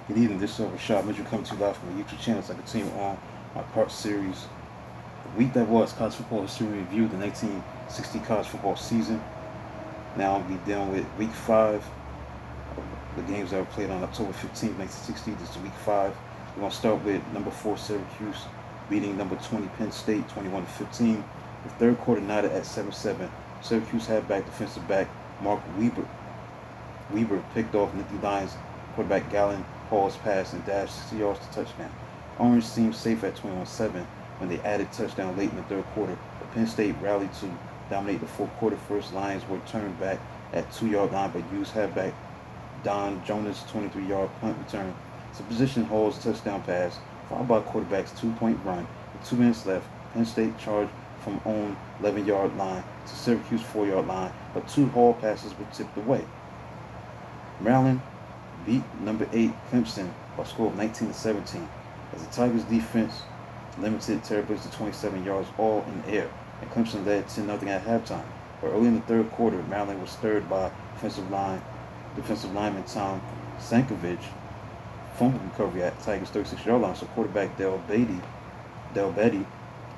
Good evening, this is Rashad Mitchell coming to you live from my YouTube channel as I continue on my part series. The week that was college football history review, the 1960 college football season. Now I'll be dealing with week 5 of the games that were played on October 15th, 1960. This is week 5. We're going to start with number 4 Syracuse beating number 20 Penn State 21-15. The third quarter knotted at 7-7. Syracuse halfback defensive back Mark Weber picked off Nittany Lions quarterback Galen Hall's pass and dashed 60 yards to touchdown. Orange seemed safe at 21-7 when they added touchdown late in the third quarter, but Penn State rallied to dominate the fourth quarter. First, Lions were turned back at 2-yard line but used halfback Don Jonas' 23-yard punt return to position Hall's touchdown pass, followed by quarterback's 2-point run. With 2 minutes left, Penn State charged from own 11-yard line to Syracuse 4-yard line, but 2 Hall passes were tipped away. Maryland beat number 8 Clemson by a score of 19-17 as the Tigers' defense limited Terry Brooks to 27 yards all in the air, and Clemson led 10-0 at halftime. But early in the third quarter, Maryland was stirred by defensive lineman Tom Sankovich fumble recovery at Tigers' 36-yard line, so quarterback Del Betty,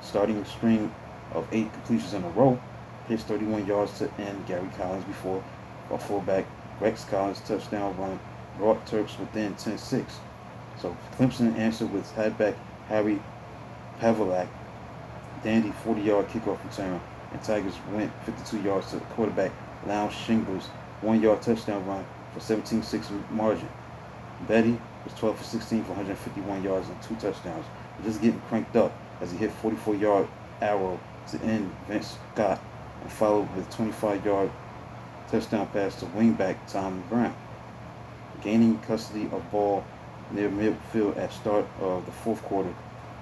starting a string of 8 completions in a row, pitched 31 yards to end Gary Collins before a fullback Rex Collins' touchdown run brought Terps within 10-6. So Clemson answered with halfback Harry Pavelak, dandy 40-yard kickoff return, and Tigers went 52 yards to quarterback Lounge Shingles' 1-yard touchdown run for 17-6 margin. Betty was 12 for 16 for 151 yards and 2 touchdowns, just getting cranked up as he hit 44-yard arrow to end Vince Scott and followed with 25-yard touchdown pass to wingback Tom Brown. Gaining custody of ball near midfield at start of the fourth quarter,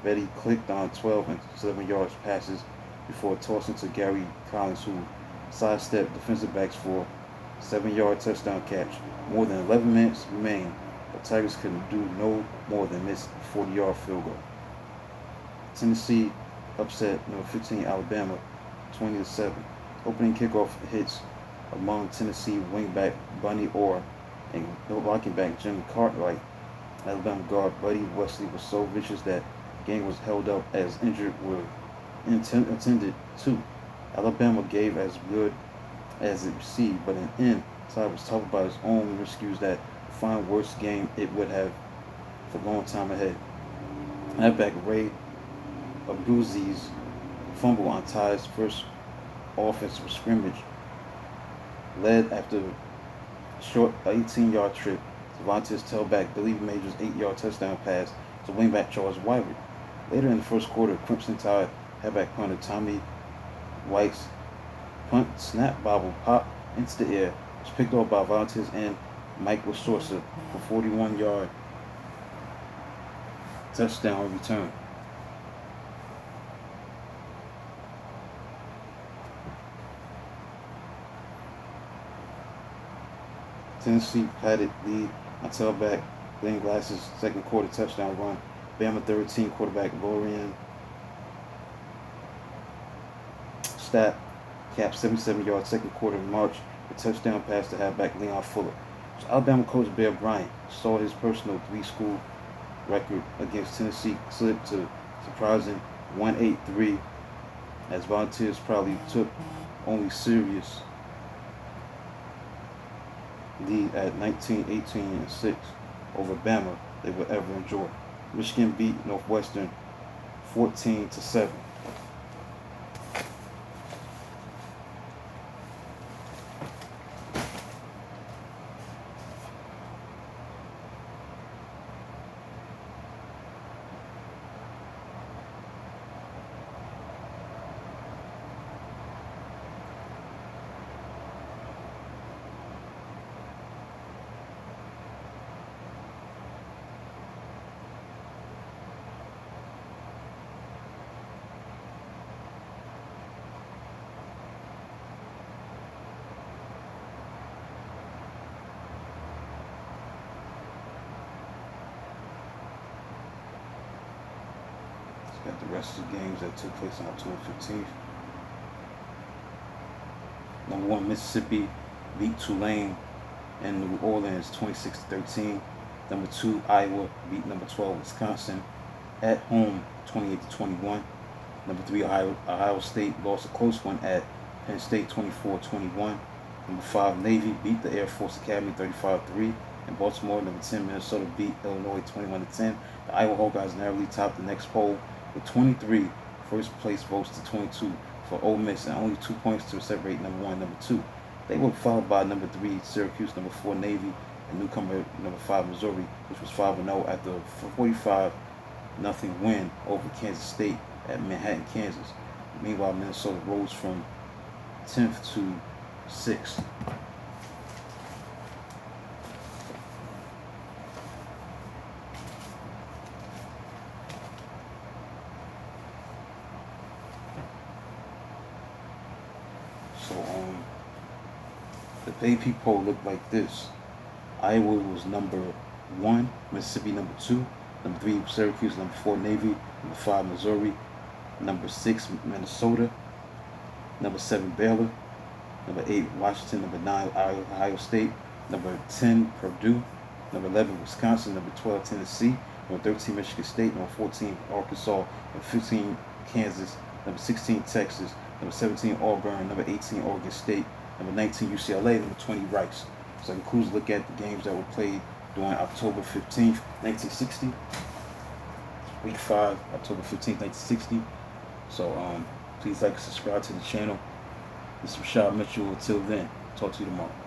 Betty clicked on 12 and 7 yards passes before tossing to Gary Collins, who sidestepped defensive backs for a 7-yard touchdown catch. More than 11 minutes remained, but Tigers couldn't do no more than miss a 40-yard field goal. Tennessee upset number 15 Alabama 20-7. Opening kickoff hits among Tennessee wingback Bunny Orr and blocking back Jim Cartwright. Alabama guard Buddy Wesley was so vicious that the game was held up as injured were intended to. Alabama gave as good as it received, but in the end, Todd was tough by his own miscues that defined worst game it would have for a long time ahead. Halfback Ray Abuzi's fumble on Ty's first offensive scrimmage led after a short 18-yard trip to Vontae's tailback Billy Major's 8-yard touchdown pass to wingback Charles Wyrick. Later in the first quarter, Crimson Tide halfback punter Tommy White's punt snap bobble popped into the air, was picked off by Vontae's end Mike Resorsa for 41-yard touchdown return. Tennessee padded lead on tailback Glenn Glass's second quarter touchdown run. Bama 13 quarterback Lorian Stapp capped 77-yard second quarter march with touchdown pass to halfback Leon Fuller. So Alabama coach Bear Bryant saw his personal 3-school record against Tennessee slip to surprising 1-8-3 as Volunteers probably took only serious lead at 19-18-6 over Bama they would ever enjoy. Michigan beat Northwestern 14-7. Got the rest of the games that took place on October 15th. Number 1 Mississippi beat Tulane in New Orleans 26-13. Number 2, Iowa beat number 12, Wisconsin at home, 28-21. Number 3, Ohio State lost a close one at Penn State, 24-21. Number 5, Navy beat the Air Force Academy, 35-3. In Baltimore, number 10, Minnesota beat Illinois, 21-10. The Iowa Hawkeyes narrowly topped the next poll with 23 first place votes to 22 for Ole Miss, and only 2 points to separate number 1 and number 2. They were followed by number 3, Syracuse, number 4, Navy, and newcomer number 5, Missouri, which was 5-0 after a 45-0 win over Kansas State at Manhattan, Kansas. Meanwhile, Minnesota rose from 10th to 6th. So, the AP poll looked like this. Iowa was number 1, Mississippi number 2, number 3, Syracuse, number 4, Navy, number 5, Missouri, number 6, Minnesota, number 7, Baylor, number 8, Washington, number 9, Ohio State, number 10, Purdue, number 11, Wisconsin, number 12, Tennessee, number 13, Michigan State, number 14, Arkansas, number 15, Kansas, number 16, Texas, number 17, Auburn, number 18, Oregon State, number 19, UCLA, number 20, Rice. So it includes a look at the games that were played during October 15th, 1960. Week 5, October 15th, 1960. So please like and subscribe to the channel. This is Rashad Mitchell. Until then, talk to you tomorrow.